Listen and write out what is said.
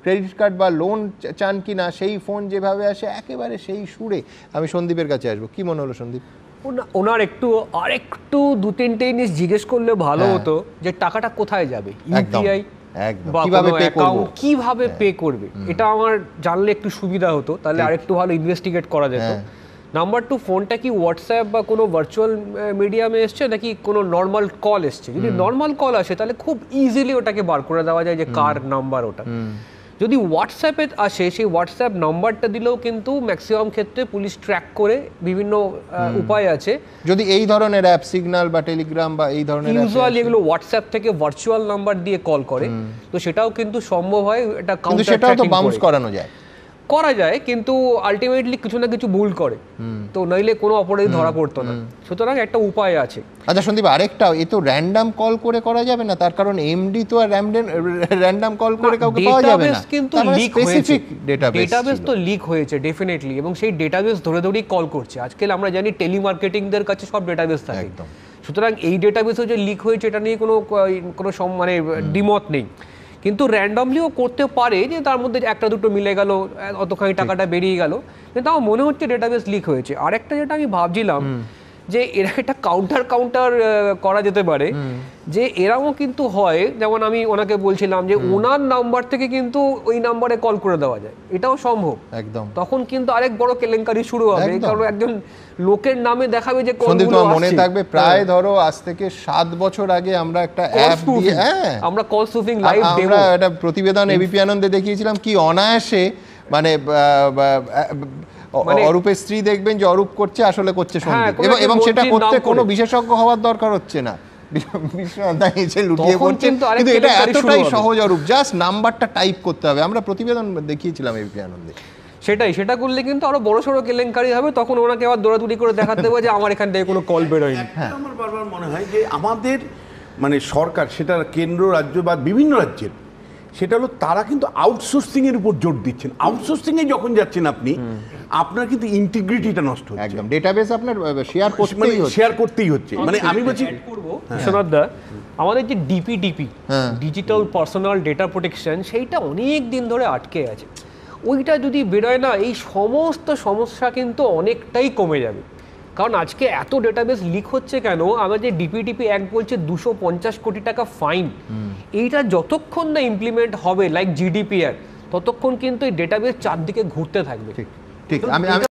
Credit card বা loan চান কি না, সেই ফোন যেভাবে আসে একেবারে সেই সুরে। আমি সন্দীপের কাছে আসবো, কি মনে হলো সন্দীপ? ওনার আরেকটু 2-3টে জিনিস জিজ্ঞেস করলে ভালো হতো, যে টাকাটা কোথায় যাবে, ইউপিআই বা কোনো অ্যাকাউন্ট কিভাবে পে করবে, এটা আমার জানলে একটু সুবিধা হতো, তাহলে আরেকটু ভালো ইনভেস্টিগেট করা যেত। নাম্বার 2, ফোনটা কি হোয়াটসঅ্যাপ বা কোনো ভার্চুয়াল মিডিয়ামে এসছে নাকি কোনো নর্মাল কল এসছে। যদি নর্মাল কল আসে তাহলে খুব ইজিলি ওটাকে বার করে দেওয়া যায় যে কার নাম্বার ওটা। যদি হোয়াটসঅ্যাপে আসে, সেই হোয়াটসঅ্যাপ নাম্বারটা দিলেও কিন্তু ম্যাক্সিমাম ক্ষেত্রে পুলিশ ট্র্যাক করে, বিভিন্ন উপায় আছে। যদি এই ধরনের অ্যাপ, সিগন্যাল বা টেলিগ্রাম বা এই ধরনের ইউজুয়ালি এগুলো হোয়াটসঅ্যাপ থেকে ভার্চুয়াল নাম্বার দিয়ে কল করে, তো সেটাও কিন্তু সম্ভব হয়। এটা কাউন্টার সেটাও তো বাউন্স করানো যায়, করা যায়, কিন্তু আলটিমেটলি কিছু না কিছু ভুল করে, তো নইলে কোনো অপরাধী ধরা পড়তো না। সুতরাং একটা উপায় আছে। আচ্ছা সন্দীপ, আরেকটা, এ তো র্যান্ডম কল করে করা যাবে না, তার কারণ এমডি তো আর র্যান্ডম কল করে কাউকে পাওয়া যাবে না, কিন্তু লিক হয়েছে, ডেটাবেস তো লিক হয়েছে ডেফিনেটলি, এবং সেই ডেটাবেস ধরে ধরেই কল করছে। আজকাল আমরা জানি টেলিমার্কেটিংদের কাছে সব ডেটাবেস থাকে, সুতরাং এই ডেটাবেসও যে লিক হয়েছে এটা নিয়ে কোনো মানে দ্বিমত নেই। কিন্তু র্যান্ডমলিও করতে পারে, যে তার মধ্যে একটা দুটো মিলে গেল, অতখানি টাকাটা বেরিয়ে গেল, কিন্তু আমার মনে হচ্ছে ডেটাবেস লিক হয়েছে। আরেকটা যেটা আমি ভাবছিলাম, যে এরা একটা কাউন্টার করা যেতে পারে, যে এরাও কিন্তু হয়, যেমন আমি ওনাকে বলছিলাম যে ওনার নাম্বার থেকে কিন্তু ওই নাম্বারে কল করে দেওয়া যায়, এটাও সম্ভব একদম। তখন কিন্তু আরেক বড় কেলেঙ্কারি শুরু হবে, কারণ একজন লোকের নামে দেখাবে যে কলগুলো আসছে। মনে থাকবে প্রায় ধরো আজ থেকে 7 বছর আগে আমরা একটা অ্যাপ দিয়ে আমরা কল স্পুফিং লাইভ ডেমো, আমরা একটা প্রতিবেদন এবিপি আনন্দে দেখিয়েছিলাম, কি অনায়াসে মানে অরূপের স্ত্রী দেখবেন যে অরূপ করছে, আসলে করছে সন্দীপ, এবং সেটা করতে কোনো বিশেষজ্ঞ হওয়ার দরকার হচ্ছে না, কিন্তু এটা এতটাই সহজ অরূপ, জাস্ট নাম্বারটা টাইপ করতে হবে। আমরা প্রতিবেদন দেখিয়েছিলাম এবিপি আনন্দে। সেটা করলে কিন্তু আরো বড় সড়ো কেলেঙ্কারি হবে, তখন ওনাকে আবার দৌড়াদৌড়ি করে দেখাতে হবে যে আমার এখান থেকে কোনো কল বেরোয়নি। আমার বারবার মনে হয় যে আমাদের মানে সরকার, সেটা কেন্দ্র, রাজ্য বা বিভিন্ন রাজ্যের, সেটা হলো তারা কিন্তু আউটসোর্সিং এর উপর জোর দিচ্ছেন। আউটসোর্সিং এ যখন যাচ্ছেন আপনি, আপনার কিন্তু ইন্টিগ্রিটিটা নষ্ট হচ্ছে, একদম ডেটাবেস আপনার শেয়ার করতেই হচ্ছে। মানে আমি বলছি বিশ্বনাথদা, আমাদের যে DPDP, digital personal data protection, সেইটা অনেক দিন ধরে আটকে আছে। ওইটা যদি বেরোয় না, এই সমস্ত সমস্যা কিন্তু অনেকটাই কমে যাবে। কারণ আজকে এত ডেটাবেস লিক হচ্ছে কেন, আমাদের ডিপিডিপি অ্যাক্ট বলছে 250 কোটি টাকা ফাইন। এইটা যতক্ষণ না ইমপ্লিমেন্ট হবে লাইক জিডিপিআর, ততক্ষণ কিন্তু এই ডেটাবেস চারদিকে ঘুরতে থাকবে। ঠিক, আমি